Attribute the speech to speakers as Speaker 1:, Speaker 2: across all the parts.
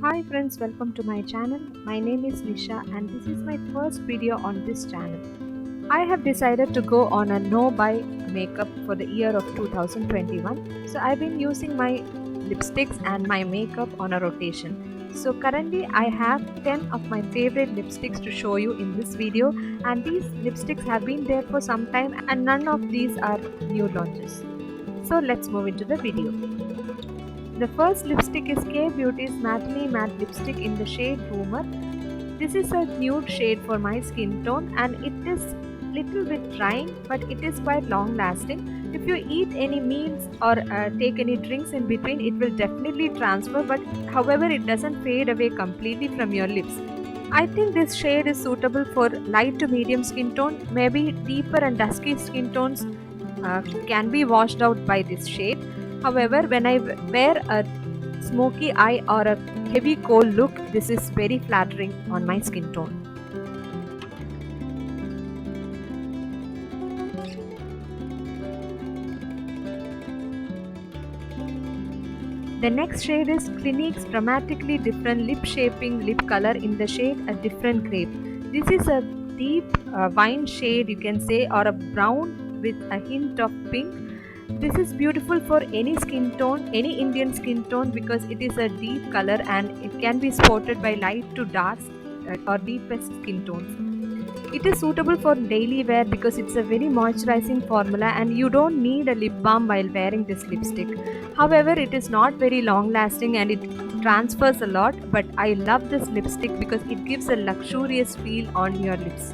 Speaker 1: Hi friends, welcome to my channel. My name is Nisha and this is my first video on this channel. I have decided to go on a no buy makeup for the year of 2021. So I've been using my lipsticks and my makeup on a rotation. So currently I have 10 of my favorite lipsticks to show you in this video, and these lipsticks have been there for some time and none of these are new launches. So let's move into the video. The first lipstick is K Beauty's Matinee Matte Lipstick in the shade Boomer. This is a nude shade for my skin tone and it is little bit drying, but it is quite long lasting. If you eat any meals or take any drinks in between, it will definitely transfer, but however it doesn't fade away completely from your lips. I think this shade is suitable for light to medium skin tone. Maybe deeper and dusky skin tones can be washed out by this shade. However, when I wear a smoky eye or a heavy coal look, this is very flattering on my skin tone. The next shade is Clinique's Dramatically Different Lip Shaping Lip Color in the shade A Different Grape. This is a deep wine shade, you can say, or a brown with a hint of pink. This is beautiful for any skin tone, any Indian skin tone, because it is a deep color and it can be sported by light to dark or deepest skin tones. It is suitable for daily wear because it's a very moisturizing formula and you don't need a lip balm while wearing this lipstick. However, it is not very long lasting and it transfers a lot, but I love this lipstick because it gives a luxurious feel on your lips.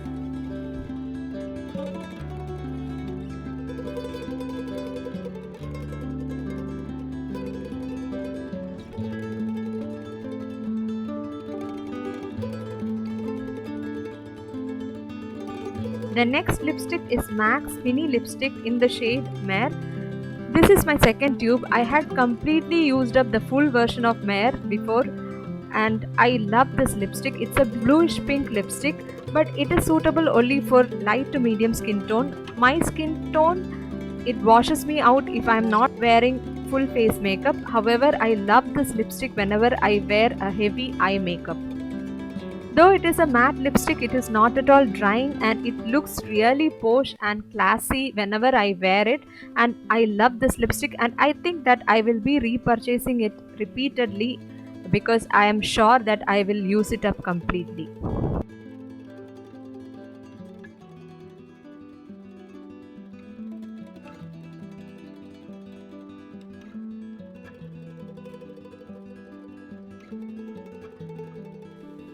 Speaker 1: The next lipstick is MAC's Mini Lipstick in the shade Mare. This is my second tube. I had completely used up the full version of Mare before and I love this lipstick. It's a bluish pink lipstick, but it is suitable only for light to medium skin tone. My skin tone, it washes me out if I'm not wearing full face makeup. However, I love this lipstick whenever I wear a heavy eye makeup. Though it is a matte lipstick, it is not at all drying and it looks really posh and classy whenever I wear it, and I love this lipstick and I think that I will be repurchasing it repeatedly because I am sure that I will use it up completely.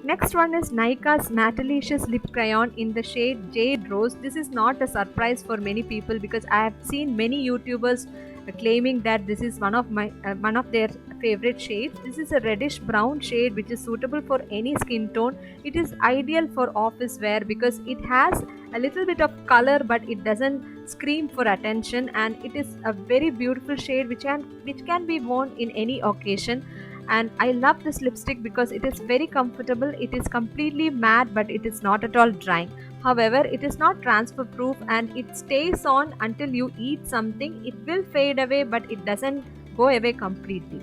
Speaker 1: Next one is Nykaa's Mattelicious Lip Crayon in the shade Jade Rose. This is not a surprise for many people because I have seen many YouTubers claiming that this is one of their favorite shades. This is a reddish brown shade which is suitable for any skin tone. It is ideal for office wear because it has a little bit of color but it doesn't scream for attention, and it is a very beautiful shade which can be worn in any occasion. And I love this lipstick because it is very comfortable. It is completely matte but it is not at all drying. However, it is not transfer proof and it stays on until you eat something. It will fade away but it doesn't go away completely.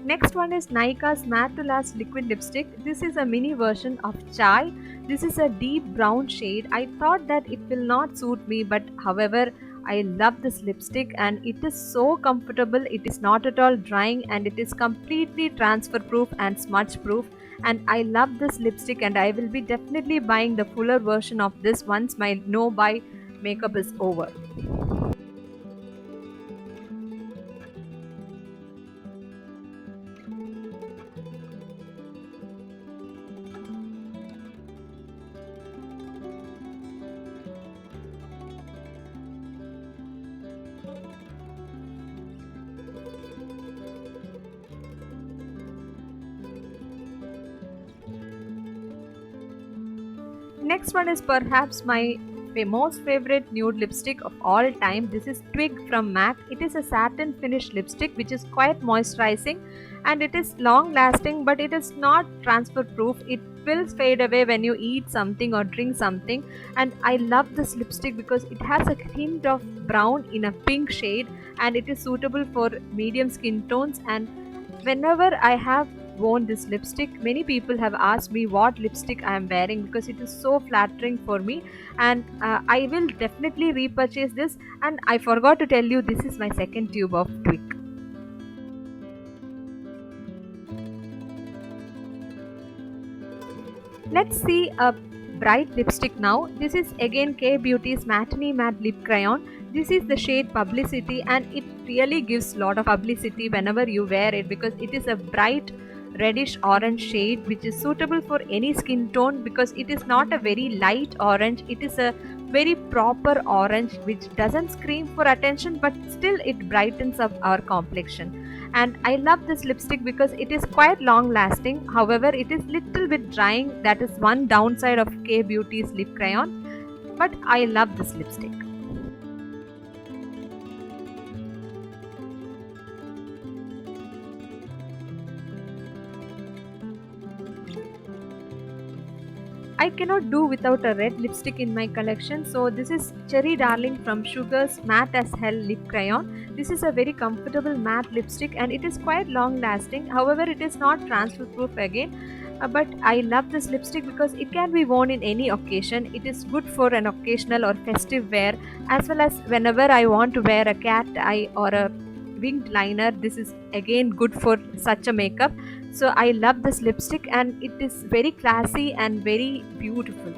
Speaker 1: Next one is Nykaa's Matte to Last Liquid Lipstick. This is a mini version of Chai. This is a deep brown shade. I thought that it will not suit me, but however, I love this lipstick and it is so comfortable. It is not at all drying and it is completely transfer proof and smudge proof. And I love this lipstick and I will be definitely buying the fuller version of this once my no buy makeup is over. Next one is perhaps my most favorite nude lipstick of all time. This is Twig from MAC. It is a satin finish lipstick which is quite moisturizing and it is long lasting, but it is not transfer proof. It will fade away when you eat something or drink something. And I love this lipstick because it has a hint of brown in a pink shade, and it is suitable for medium skin tones. And whenever I have worn this lipstick, many people have asked me what lipstick I am wearing because it is so flattering for me. And I will definitely repurchase this. And I forgot to tell you, this is my second tube of Twig. Let's see a bright lipstick now. This is again K Beauty's Matinee Matte Lip Crayon. This is the shade Publicity, and it really gives lot of publicity whenever you wear it because it is a bright reddish orange shade which is suitable for any skin tone because it is not a very light orange. It is a very proper orange which doesn't scream for attention, but still it brightens up our complexion. And I love this lipstick because it is quite long lasting. However, it is little bit drying. That is one downside of K Beauty's lip crayon, but I love this lipstick. I cannot do without a red lipstick in my collection. So this is Cherry Darling from Sugar's Matte as Hell Lip Crayon. This is a very comfortable matte lipstick and it is quite long lasting. However, it is not transfer proof again. But I love this lipstick because it can be worn in any occasion. It is good for an occasional or festive wear, as well as whenever I want to wear a cat eye or a winged liner. This is again good for such a makeup. So I love this lipstick and it is very classy and very beautiful.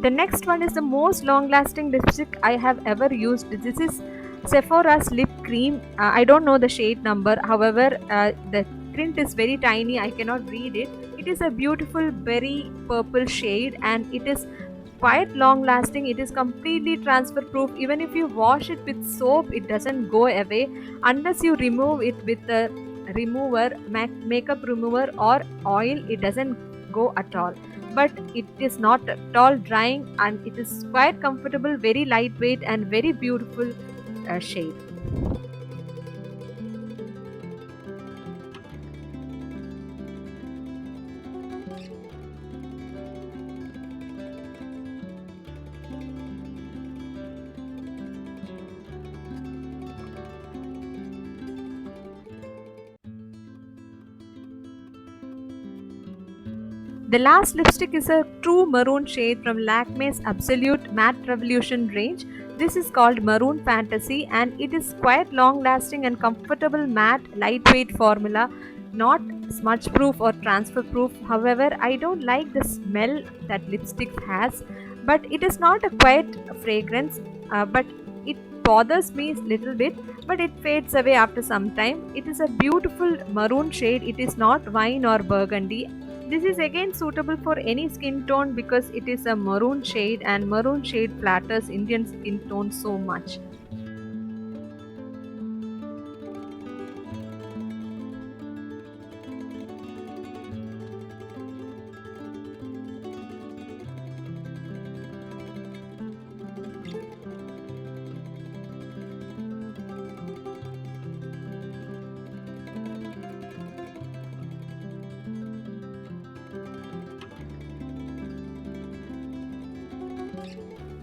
Speaker 1: The next one is the most long lasting lipstick I have ever used. This is Sephora's Lip Cream. I don't know the shade number. However, the print is very tiny. I cannot read it. It is a beautiful berry purple shade and it is quite long lasting. It is completely transfer proof. Even if you wash it with soap, it doesn't go away unless you remove it with a remover, makeup remover or oil. It doesn't go at all. But it is not at all drying and it is quite comfortable, very lightweight and very beautiful shade. The last lipstick is a true maroon shade from Lakme's Absolute Matte Revolution range. This is called Maroon Fantasy and it is quite long lasting and comfortable matte lightweight formula, not smudge proof or transfer proof. However, I don't like the smell that lipstick has, but it is not a quite fragrance, but it bothers me a little bit, but it fades away after some time. It is a beautiful maroon shade. It is not wine or burgundy. This is again suitable for any skin tone because it is a maroon shade and maroon shade flatters Indian skin tone so much.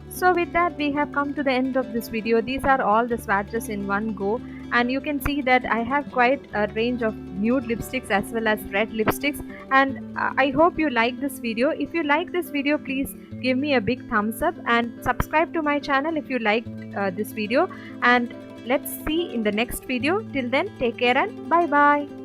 Speaker 1: So with that, we have come to the end of this video. These are all the swatches in one go, and you can see that I have quite a range of nude lipsticks as well as red lipsticks. And I hope you like this video. If you like this video, please give me a big thumbs up and subscribe to my channel if you liked this video. And let's see in the next video. Till then, take care and bye bye.